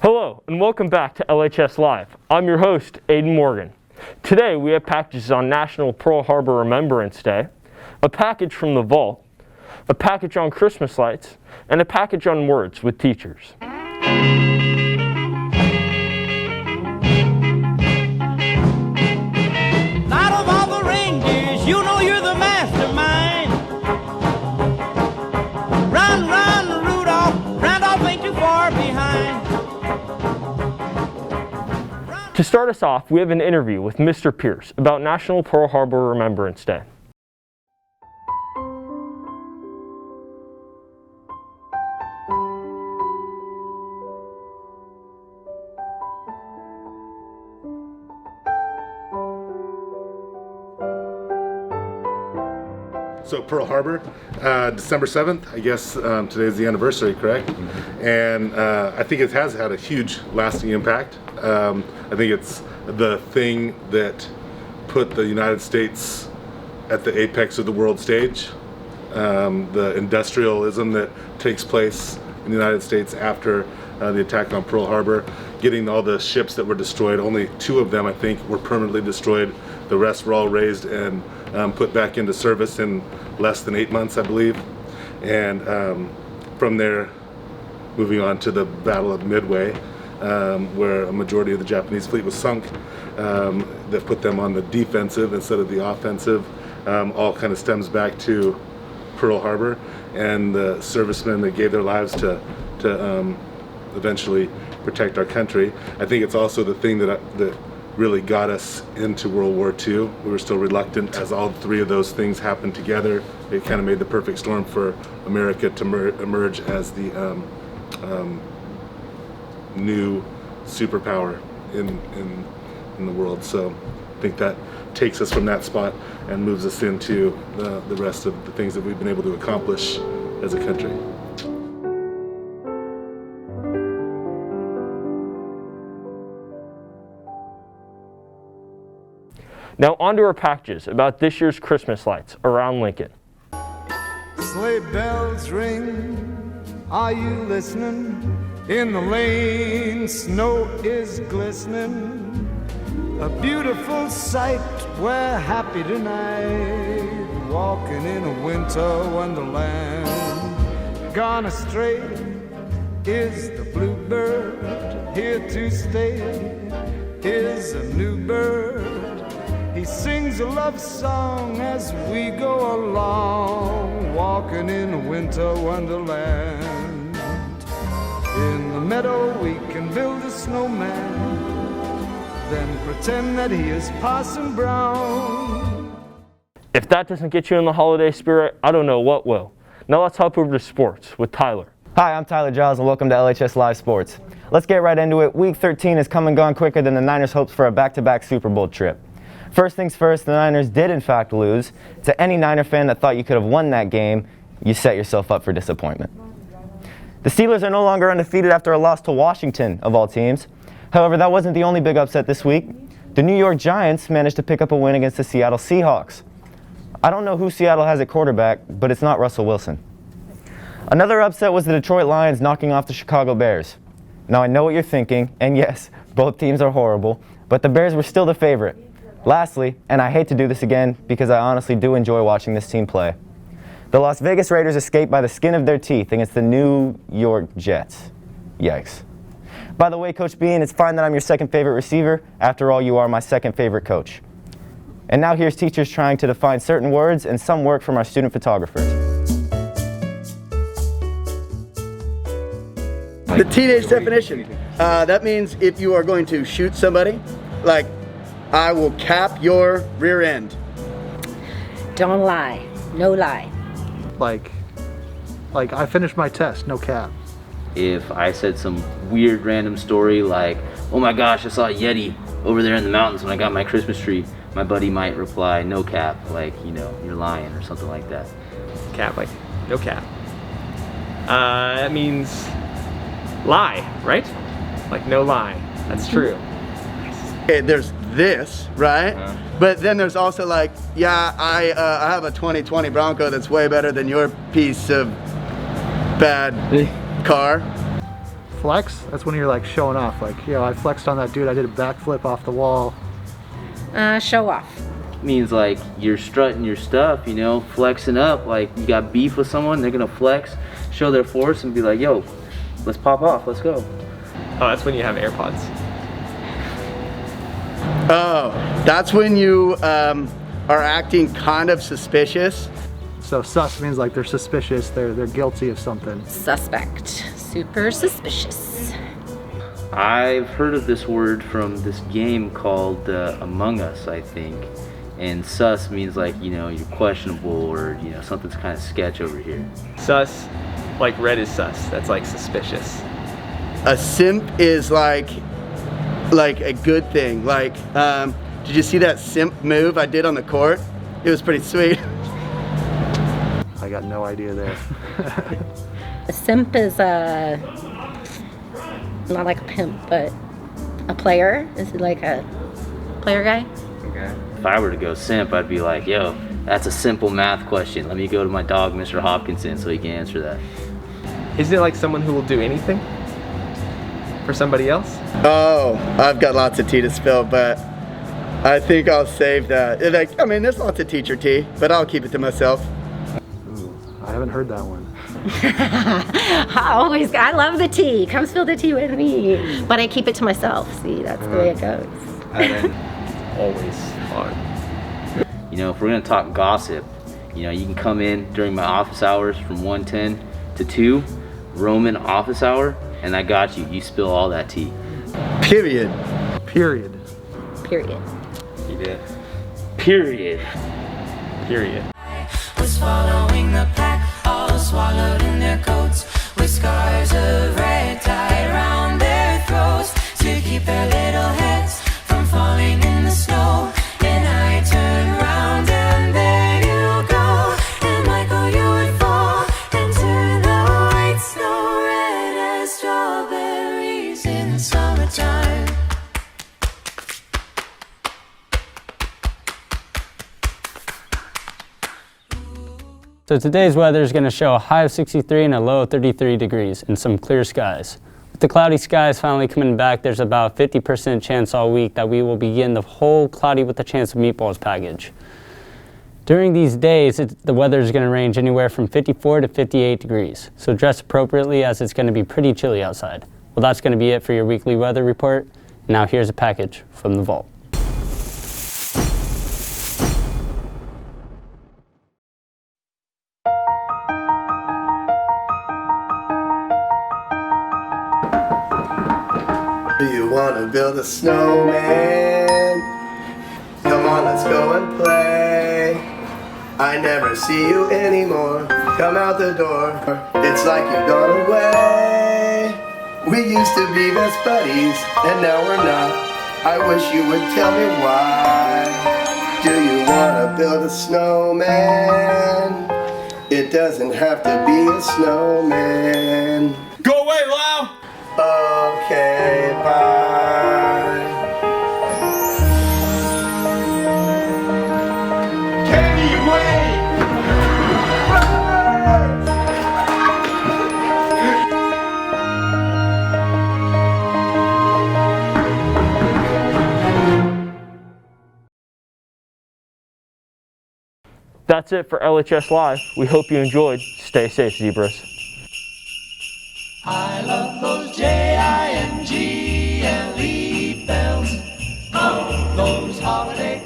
Hello and welcome back to LHS Live. I'm your host, Aiden Morgan. Today we have packages on National Pearl Harbor Remembrance Day, a package from the vault, a package on Christmas lights, and a package on words with teachers. Out of all the reindeers, you know you're the mastermind. Run, run, Rudolph, Randolph ain't too far behind. To start us off, we have an interview with Mr. Pierce about National Pearl Harbor Remembrance Day. So Pearl Harbor, December 7th, I guess today's the anniversary, correct? And I think it has had a huge lasting impact. I think it's the thing that put the United States at the apex of the world stage. The industrialism that takes place in the United States after the attack on Pearl Harbor, getting all the ships that were destroyed, only 2 of them I think were permanently destroyed. The rest were all raised and put back into service in less than 8 months, I believe. And from there, moving on to the Battle of Midway, where a majority of the Japanese fleet was sunk, that put them on the defensive instead of the offensive, all kind of stems back to Pearl Harbor and the servicemen that gave their lives to eventually protect our country. I think it's also the thing that really got us into World War II. We were still reluctant as all 3 of those things happened together. It kind of made the perfect storm for America to emerge as the new superpower in the world. So I think that takes us from that spot and moves us into the rest of the things that we've been able to accomplish as a country. Now on to our packages about this year's Christmas lights around Lincoln. Sleigh bells ring, are you listening? In the lane, snow is glistening. A beautiful sight, we're happy tonight, walking in a winter wonderland. Gone astray is the bluebird, here to stay is a new bird. He sings a love song as we go along, walking in a winter wonderland. In the meadow we can build a snowman, then pretend that he is Parson Brown. If that doesn't get you in the holiday spirit, I don't know what will. Now let's hop over to sports with Tyler. Hi, I'm Tyler Giles and welcome to LHS Live Sports. Let's get right into it. Week 13 has come and gone quicker than the Niners' hopes for a back-to-back Super Bowl trip. First things first, the Niners did in fact lose. To any Niner fan that thought you could have won that game, you set yourself up for disappointment. The Steelers are no longer undefeated after a loss to Washington, of all teams. However, that wasn't the only big upset this week. The New York Giants managed to pick up a win against the Seattle Seahawks. I don't know who Seattle has at quarterback, but it's not Russell Wilson. Another upset was the Detroit Lions knocking off the Chicago Bears. Now I know what you're thinking, and yes, both teams are horrible, but the Bears were still the favorite. Lastly, and I hate to do this again because I honestly do enjoy watching this team play, the Las Vegas Raiders escaped by the skin of their teeth against the New York Jets. Yikes. By the way, Coach Bean, it's fine that I'm your second favorite receiver. After all, you are my second favorite coach. And now here's teachers trying to define certain words and some work from our student photographers. The teenage definition. That means if you are going to shoot somebody, like, I will cap your rear end. Don't lie. No lie. Like I finished my test, no cap. If I said some weird random story like, oh my gosh, I saw a Yeti over there in the mountains when I got my Christmas tree, my buddy might reply, no cap, like, you know, you're lying or something like that. Cap, like, no cap. That means lie, right? Like, no lie. That's true. Okay, there's this, right? But then there's also like, yeah, I have a 2020 Bronco that's way better than your piece of bad car. Flex? That's when you're like showing off. Like, yo, I flexed on that dude. I did a backflip off the wall. Show off. Means like you're strutting your stuff, you know, flexing up. Like you got beef with someone, they're gonna flex, show their force, and be like, yo, let's pop off, let's go. Oh, that's when you have AirPods. Oh, that's when you are acting kind of suspicious. So sus means like they're suspicious, they're guilty of something. Suspect. Super suspicious. I've heard of this word from this game called Among Us, I think. And sus means like, you know, you're questionable, or, you know, something's kind of sketch over here. Sus, like red is sus. That's like suspicious. A simp is like a good thing. Like, did you see that simp move I did on the court? It was pretty sweet. I got no idea there. A simp is not like a pimp, but a player. Is it like a player guy? Okay. If I were to go simp, I'd be like, yo, that's a simple math question. Let me go to my dog, Mr. Hopkinson, so he can answer that. Isn't it like someone who will do anything for somebody else? Oh, I've got lots of tea to spill, but I think I'll save that. Like, I mean, there's lots of teacher tea, but I'll keep it to myself. Ooh, I haven't heard that one. I love the tea. Come spill the tea with me. But I keep it to myself. See, that's the way it goes. Always fun. You know, if we're gonna talk gossip, you know, you can come in during my office hours from 1:10 to 2, Roman office hour, and I got you. You spill all that tea. Period. Period. Period. You did. Period. Period. Was following the pack, all swallowed in their coats, with scarves of red tied around their throats to keep their little heads from falling in the snow. And I turned round and there you go, and Michael, you would fall into the white snow, red as strawberries in the summertime. So today's weather is going to show a high of 63 and a low of 33 degrees and some clear skies. With the cloudy skies finally coming back, there's about a 50% chance all week that we will begin the whole cloudy with a chance of meatballs package. During these days, the weather is going to range anywhere from 54 to 58 degrees, so dress appropriately as it's going to be pretty chilly outside. Well, that's going to be it for your weekly weather report. Now here's a package from the vault. Do you want to build a snowman? Come on, let's go and play. I never see you anymore. Come out the door. It's like you've gone away. We used to be best buddies, and now we're not. I wish you would tell me why. Do you want to build a snowman? It doesn't have to be a snowman. Go away, Lowe! Okay, bye. Candy, wait! That's it for LHS Live. We hope you enjoyed. Stay safe, zebras. I love those Jingle bells. Oh, those holiday